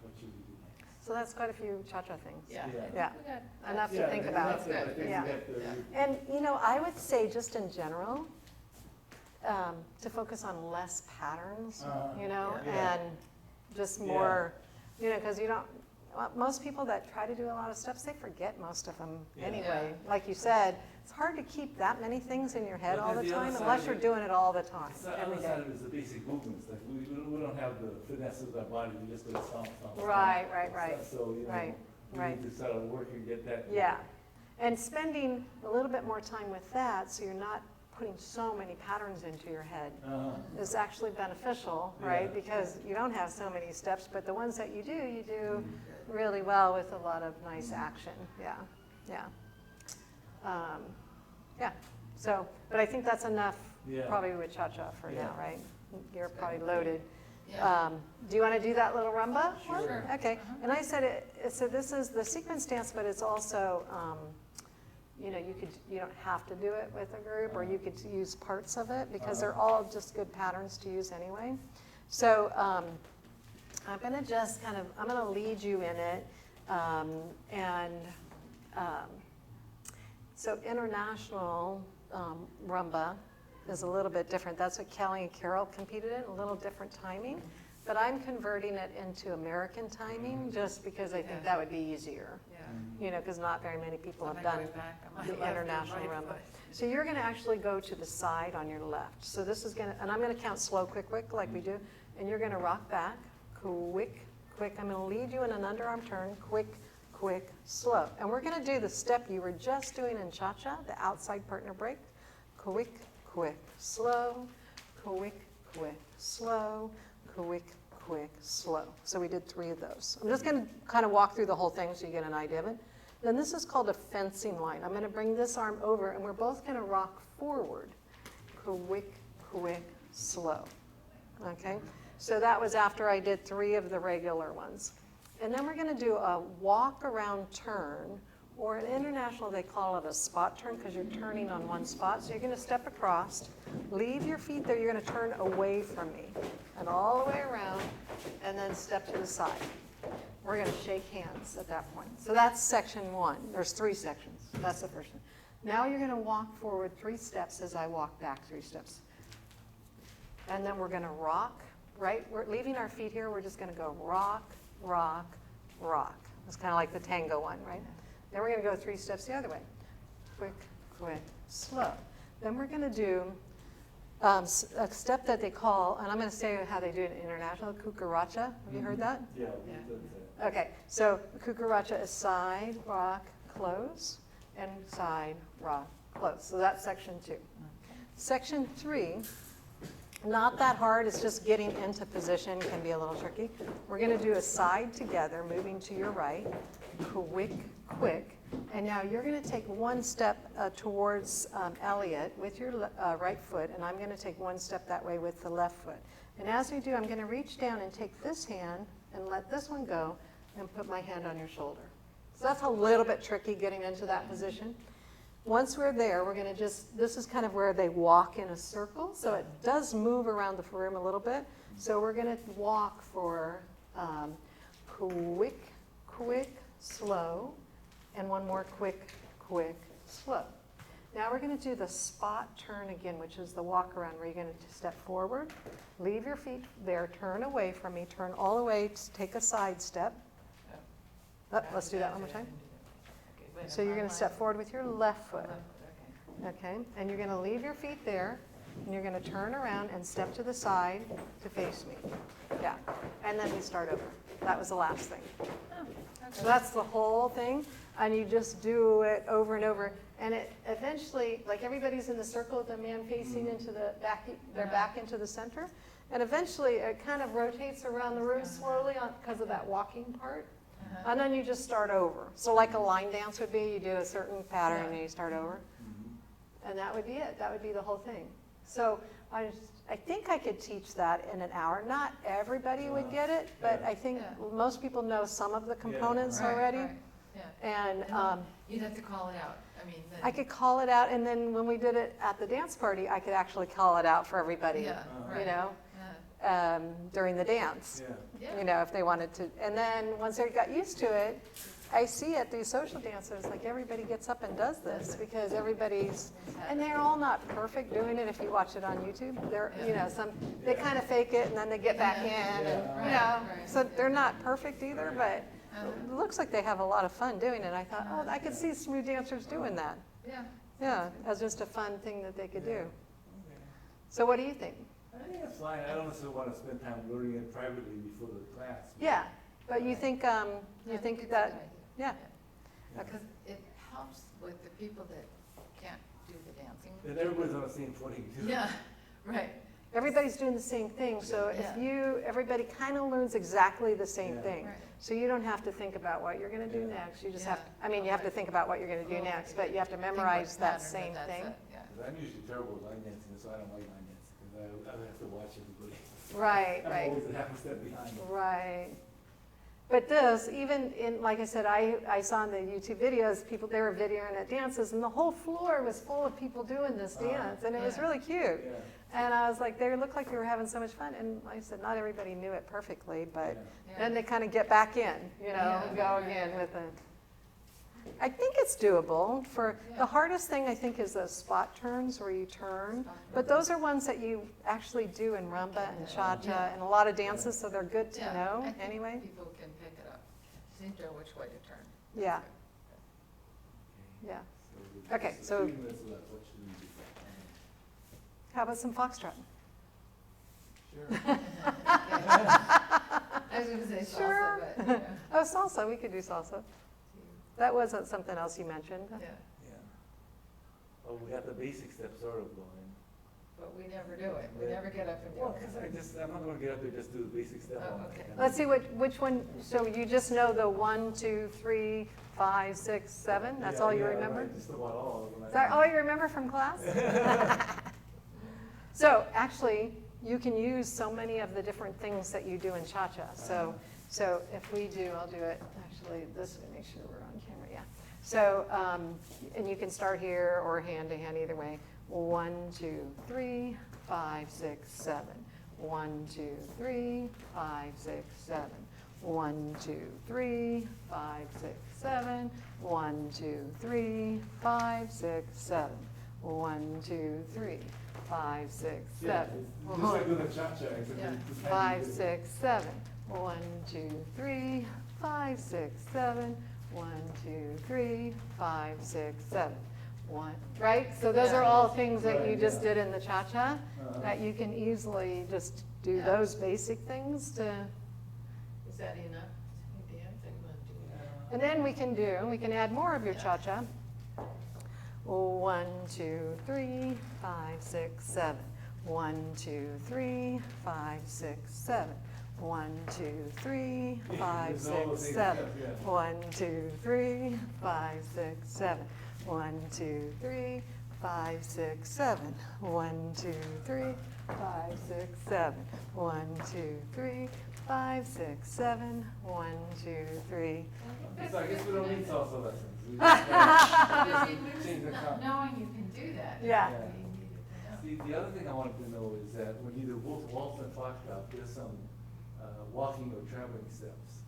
what should we do next? So that's quite a few cha-cha things. Yeah. Yeah, We got- enough to Yeah, think that's about. it. I think we Yeah. have to- Yeah. And, you know, I would say just in general, to focus on less patterns, you know, Yeah. and just more, you know, because you don't, most people that try to do a lot of steps, they forget most of them Yeah. anyway. Like you said, it's hard to keep that many things in your head But all then the the other time side unless of you're it- doing it all the time, The every other side day. of it is the basic movements, like we don't have the finesse of our body, we just go stomp, stomp, stomp. Right, right, right. So, you know, Right, we right. need to sort of work and get that. Yeah, and spending a little bit more time with that, so you're not putting so many patterns into your head, is actually beneficial, right? Yeah. Because you don't have so many steps, but the ones that you do really well with a lot of nice action. Yeah, yeah. Yeah, so, but I think that's enough Yeah. probably with cha-cha for now, Yeah. right? You're probably loaded. Yeah. Do you want to do that little rumba? one? Sure. Okay, and I said so this is the sequence dance, but it's also, you know, you don't have to do it with a group, or you could use parts of it, because they're all just good patterns to use anyway. So I'm going to just I'm going to lead you in it, so international rumba is a little bit different. That's what Kelly and Carol competed in, a little different timing. But I'm converting it into American timing just because I think that would be easier. Yeah. You know, because not very many people So have I'm done going back on my the left and international right rumba. foot. So you're going to actually go to the side on your left. So this is going to, and I'm going to count slow, quick, quick, like we do. And you're going to rock back, quick, quick. I'm going to lead you in an underarm turn, quick, quick, slow. And we're going to do the step you were just doing in cha-cha, the outside partner break. Quick, quick, slow, quick, quick, slow, quick, quick, slow. So we did 3 of those. I'm just going to kind of walk through the whole thing so you get an idea of it. Then this is called a fencing line. I'm going to bring this arm over, and we're both going to rock forward. Quick, quick, slow. Okay? So that was after I did 3 of the regular ones. And then we're going to do a walk around turn, or in international they call it a spot turn because you're turning on one spot. So you're going to step across, leave your feet there, you're going to turn away from me, and all the way around, and then step to the side. We're going to shake hands at that point. So that's section 1. There's 3 sections. That's the first one. Now you're going to walk forward 3 steps as I walk back 3 steps. And then we're going to rock, right? We're leaving our feet here. We're just going to go rock, rock, rock. It's kind of like the tango one, right? Then we're going to go 3 steps the other way. Quick, quick, slow. Then we're going to do a step that they call, and I'm going to say how they do it in international, cucaracha. Have you heard that? Yeah. Yeah. Okay, so cucaracha is side, rock, close, and side, rock, close. So that's section 2. Section 3, not that hard, it's just getting into position, can be a little tricky. We're going to do a side together, moving to your right, quick, quick. And now you're going to take 1 step towards Elliot with your right foot, and I'm going to take 1 step that way with the left foot. And as we do, I'm going to reach down and take this hand and let this one go and put my hand on your shoulder. So that's a little bit tricky getting into that position. Once we're there, we're going to this is kind of where they walk in a circle, so it does move around the room a little bit. So we're going to walk for quick, quick, slow, and one more quick, quick, slow. Now we're going to do the spot turn again, which is the walk around, where you're going to step forward, leave your feet there, turn away from me, turn all the way, take a side step. Let's do that one more time. So you're going to step forward with your left foot. Okay, and you're going to leave your feet there, and you're going to turn around and step to the side to face me. Yeah, and then we start over. That was the last thing. So that's the whole thing, and you just do it over and over. And it eventually, like everybody's in the circle with the man facing into the back, their back into the center. And eventually it kind of rotates around the room slowly because of that walking part. And then you just start over. So like a line dance would be, you do a certain pattern and you start over. And that would be it. That would be the whole thing. So I think I could teach that in an hour. Not everybody would get it, but I think most people know some of the components already. Right. Yeah. And You'd have to call it out. I mean, I could call it out, and then when we did it at the dance party, I could actually call it out for everybody, you know, during the dance, you know, if they wanted to. And then once they got used to it, I see at these social dances, like everybody gets up and does this because everybody's, and they're all not perfect doing it if you watch it on YouTube. They're, you know, they kind of fake it and then they get back in, and, you know, so they're not perfect either, but it looks like they have a lot of fun doing it. I thought, oh, I could see some new dancers doing that. Yeah, as just a fun thing that they could do. So what do you think? I think it's fine. I don't necessarily want to spend time learning it privately before the class. Yeah, but you think that, yeah. Because it helps with the people that can't do the dancing. And everybody's on the same footing too. Yeah, right. Everybody's doing the same thing, so if everybody kind of learns exactly the same thing. Right. So you don't have to think about what you're going to do next. You just have, you have to think about what you're going to do next, but you have to memorize that same thing. I'm usually terrible at line dancing, so I don't like line dancing, because I have to watch everybody. Right, I'm right. always a half a step behind. Right. But this, even in, like I said, I saw in the YouTube videos, they were videoing at dances, and the whole floor was full of people doing this dance, and it was really cute. And I was like, they looked like they were having so much fun. And like I said, not everybody knew it perfectly, but then they kind of get back in, you know, go again with it. I think it's doable. The hardest thing, I think, is those spot turns where you turn. But those are ones that you actually do in rumba and cha-cha and a lot of dances, so they're good to know anyway. People can pick it up. Just need to know which way to turn. Yeah. Yeah. Okay, so 3 minutes left. What should we do? how about some foxtrot? Sure. I was going to say Sure. salsa, but Oh, salsa, we could do salsa. That wasn't something else you mentioned. yeah. Oh, we got the basic steps sort of going. But we never do it. We never get up and do Well, it. because I'm not going to get up there just do the basic step. Oh, on okay. it. Let's see which one, so you just know the 1, 2, 3, 5, 6, 7? That's all you remember? Right, just about all of them. Is that all you remember from class? So actually, you can use so many of the different things that you do in cha-cha. So if we do, I'll do it actually this way, make sure we're on camera, yeah. So, and you can start here or hand to hand, either way. 1, 2, 3, 5, 6, 7. 1, 2, 3, 5, 6, 7. 1, 2, 3, 5, 6, 7. 1, 2, 3, 5, 6, 7. 1, 2, 3, 5, 6, 7. Just like doing a cha-cha. Except 5, 6, 7. 1, 2, 3, 5, 6, 7. 1, 2, 3, 5, 6, 7. 1, right? So those are all things that you just did in the cha-cha that you can easily just do those basic things to. Is that enough? Dance? And then we can add more of your cha-cha. 1, 2, 3, 5, 6, 7. 1, 2, 3, 5, 6, 7. 1, 2, 3, 5, 6, 7. 1, 2, 3, 5, 6, 7. 1, 2, 3, 5, 6, 7. 1, 2, 3, 5, 6, 7. 1, 2, 3, 5, 6, 7. 1, 2, 3. So I guess we don't need salsa lessons. We change the concept. Knowing you can do that. Yeah. See, the other thing I wanted to know is that when you do both waltz and foxtrot, there's some walking or traveling steps.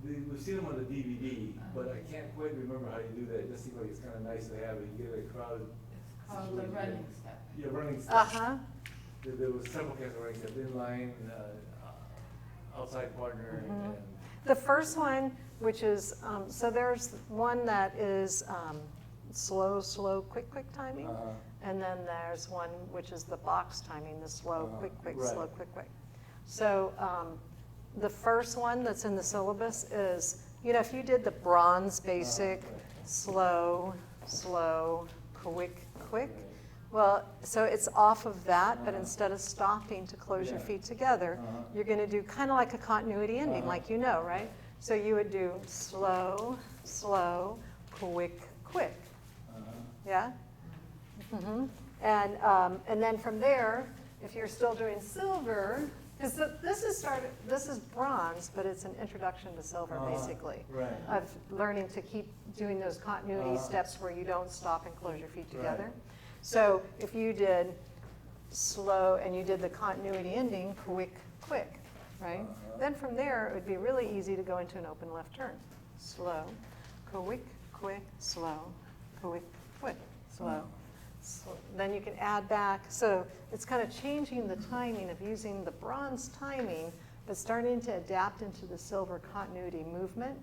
We've seen them on the DVD, but I can't quite remember how you do that. It just seems like it's kind of nice to have it. You get a crowded. It's called the running step. Yeah, running step. Uh-huh. There was several kinds of running step, inline, outside partner, and. The first one, which is, so there's one that is slow, slow, quick, quick timing. And then there's one which is the box timing, the slow, quick, quick, right. slow, quick, quick. So the first one that's in the syllabus is, you know, if you did the bronze basic, Right. slow, slow, quick, quick. Well, so it's off of that, but instead of stopping to close your Yeah. feet together, you're going to do kind of like a continuity ending, like you know, right? So you would do slow, slow, quick, quick. Yeah? And then from there, if you're still doing silver, because this is bronze, but it's an introduction to silver, basically. Right. Of learning to keep doing those continuity steps where you don't stop and close your feet together. Right. So if you did slow and you did the continuity ending, quick, quick, right? Then from there, it would be really easy to go into an open left turn. Slow, quick, quick, slow, quick, quick, slow. Then you can add back. So it's kind of changing the timing of using the bronze timing, but starting to adapt into the silver continuity movement.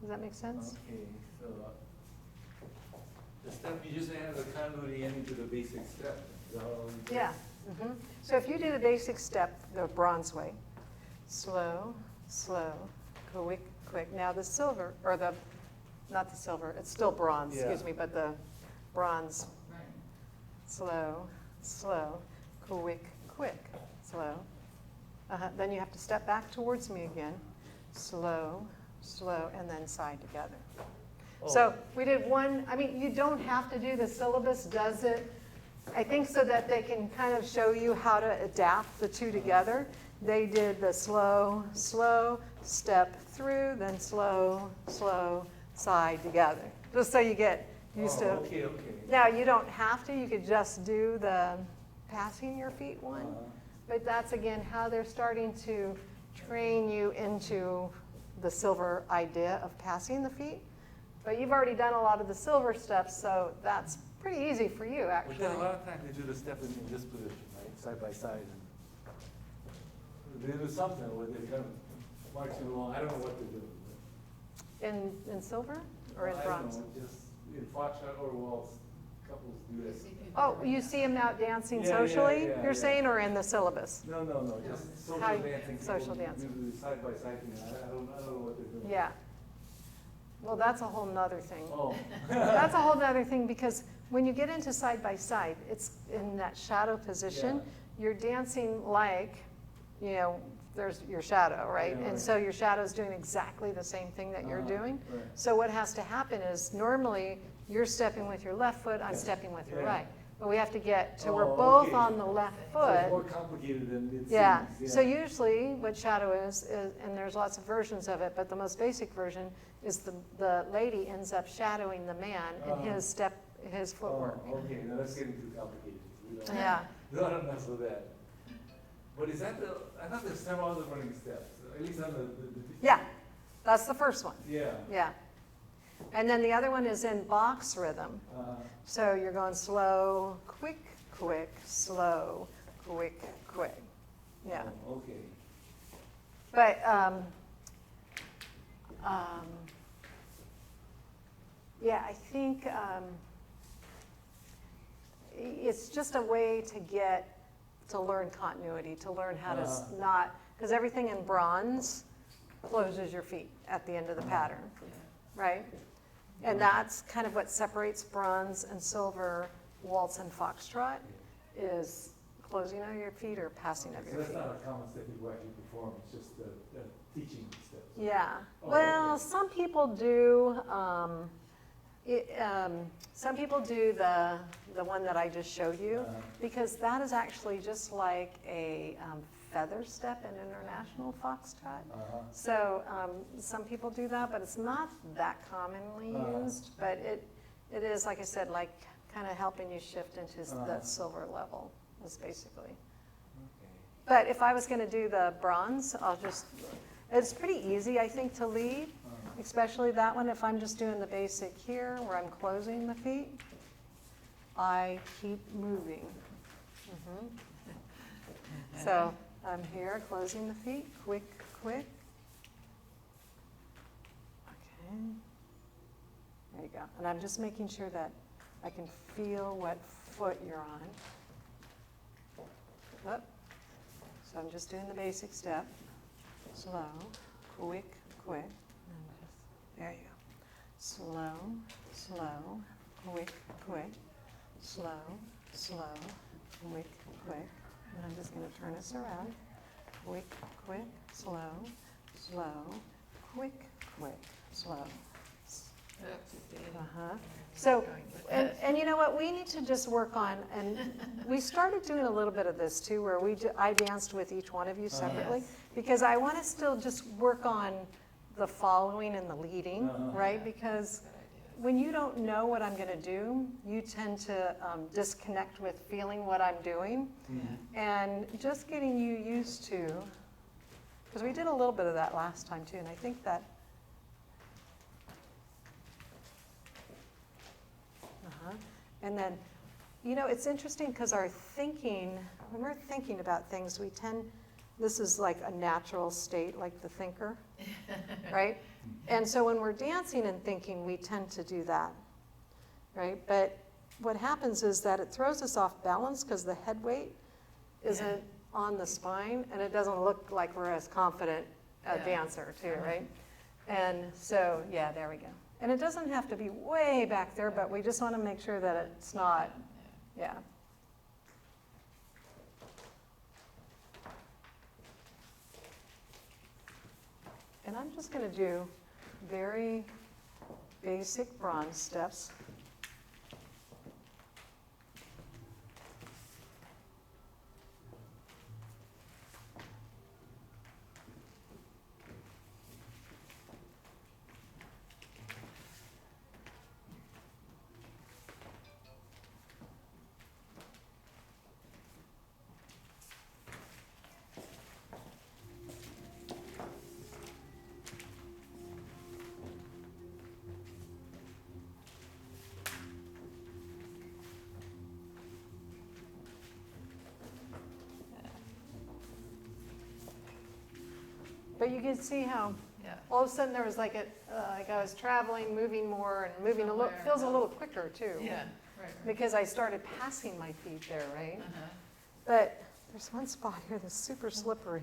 Does that make sense? Okay, so the step, you just add the continuity ending to the basic step. Is that how you do it? Yeah. So if you do the basic step the bronze way, slow, slow, quick, quick. Now the silver, or the, not the silver, it's still bronze, Yeah. excuse me, but the bronze, Right. slow, slow, quick, quick, slow. Then you have to step back towards me again, slow, slow, and then side together. So we did one, I mean, you don't have to do, the syllabus does it, I think so that they can kind of show you how to adapt the two together. They did the slow, slow, step through, then slow, slow, side together. Just so you get used to. Okay. Now, you don't have to, you could just do the passing your feet one. But that's again how they're starting to train you into the silver idea of passing the feet. But you've already done a lot of the silver steps, so that's pretty easy for you, But actually. then a lot of times they do the step in this position, right, side by side. And they do something where they kind of march you along. I don't know what they do. In silver or in I bronze? don't know, just in foxtrot or waltz, couples do this. Oh, you see them out dancing Yeah, socially, yeah, you're yeah. saying, or in the syllabus? No, just social How- dancing. social people dancing. Do the side by side thing. I don't know what they're doing. Yeah. Well, that's a whole nother thing. Oh. That's a whole nother thing, because when you get into side by side, it's in that shadow position. You're dancing like, you know, there's your shadow, right? Yeah, And right. so your shadow's doing exactly the same thing that you're doing. Right. So what has to happen is normally you're stepping with your left foot, I'm stepping with your Yeah. right. But we have to get to we're Oh, both okay. on the left So it's more foot. complicated than it Yeah, seems. so usually what shadow is, and there's lots of versions of it, but the most basic version is the lady ends up shadowing the man in his step, his footwork. Oh, okay, now that's getting too complicated. We don't- Yeah. We don't mess with that. But is that I thought there's several other running steps, at least on the. Yeah, that's the first one, Yeah. yeah. And then the other one is in box rhythm. So you're going slow, quick, quick, slow, quick, quick. Yeah. Oh, okay. But yeah, I think it's just a way to learn continuity, to learn how to not, because everything in bronze closes your feet at the end of the pattern, right? And that's kind of what separates bronze and silver, waltz and foxtrot, is closing of your feet or passing of So your that's feet. not a common step people actually perform, it's just the teaching steps. Yeah, Oh, well, okay. some people do, some people do the one that I just showed you, because that is actually just like a feather step in international foxtrot. So some people do that, but it's not that commonly used, but it is, like I said, like kind of helping you shift into that silver level, is basically. Okay. But if I was going to do the bronze, I'll just, It's pretty easy, I think, to lead, especially that one. If I'm just doing the basic here, where I'm closing the feet, I keep moving. Mhm. So I'm here, closing the feet, quick, quick. Okay. There you go. And I'm just making sure that I can feel what foot you're on. Up. So I'm just doing the basic step. Slow, quick, quick. And just, there you go. Slow, slow, quick, quick. Slow, slow, quick, quick. And I'm just going to turn us around. Quick, quick, slow, slow, quick, quick, slow. Uh-huh. So, and you know what, we need to just work on, and we started doing a little bit of this too, where I danced with each one of you separately, because I want to still just work on the following and the leading, right? Because when you don't know what I'm going to do, you tend to disconnect with feeling what I'm doing, and just getting you used to, because we did a little bit of that last time too, and I think that and then, you know, it's interesting because our thinking, when we're thinking about things, we tend, this is like a natural state, like the thinker, right? And so when we're dancing and thinking, we tend to do that, right? But what happens is that it throws us off balance because the head weight isn't on the spine, and it doesn't look like we're as confident a dancer too, right? And so, yeah, there we go. And it doesn't have to be way back there, but we just want to make sure that it's not, yeah. And I'm just going to do very basic bronze steps. But you can see how all of a sudden there was like like I was traveling, moving more, and moving a little, feels a little quicker too. Yeah, right. Because I started passing my feet there, right? But there's one spot here that's super slippery.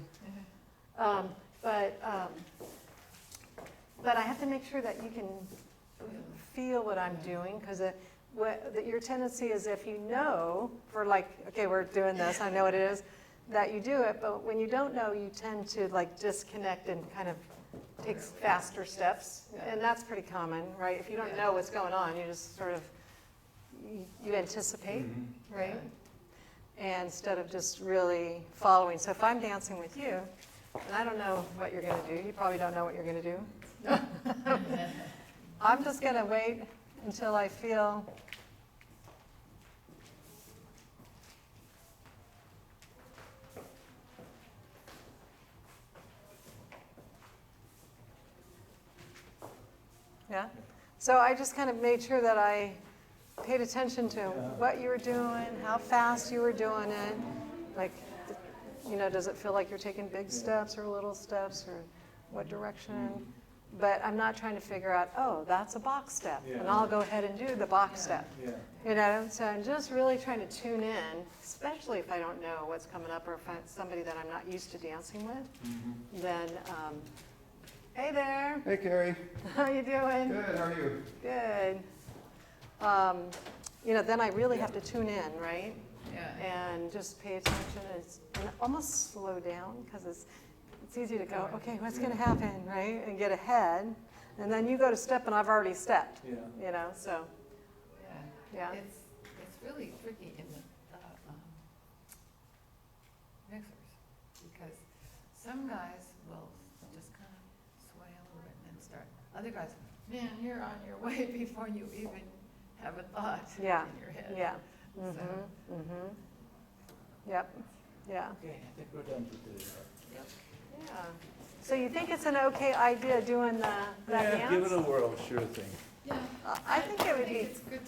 But I have to make sure that you can feel what I'm doing, because your tendency is, if you know, for like, okay, we're doing this, I know what it is, that you do it, but when you don't know, you tend to like disconnect and kind of take faster steps, and that's pretty common, right? If you don't know what's going on, you just sort of, you anticipate, right? And instead of just really following. So if I'm dancing with you, and I don't know what you're going to do, you probably don't know what you're going to do. I'm just going to wait until I feel So I just kind of made sure that I paid attention to what you were doing, how fast you were doing it. Like, you know, does it feel like you're taking big steps or little steps, or what direction? But I'm not trying to figure out, oh, that's a box step, and I'll go ahead and do the box step. You know, so I'm just really trying to tune in, especially if I don't know what's coming up, or if it's somebody that I'm not used to dancing with, then hey there. Hey, Carrie. How you doing? Good, how are you? Good. You know, then I really have to tune in, right? And just pay attention and almost slow down, because it's easy to go, okay, what's going to happen, right? And get ahead. And then you go to step, and I've already stepped, you know, so. It's really tricky in the mixers, because some guys will just kind of sway a little bit and then start. Other guys, man, you're on your way before you even have a thought in your head. Yep. Yeah, Okay, I think we're done for today. yeah. So you think it's an okay idea doing that Yeah, dance? give it a whirl, sure thing. Yeah. I think it would be it's good to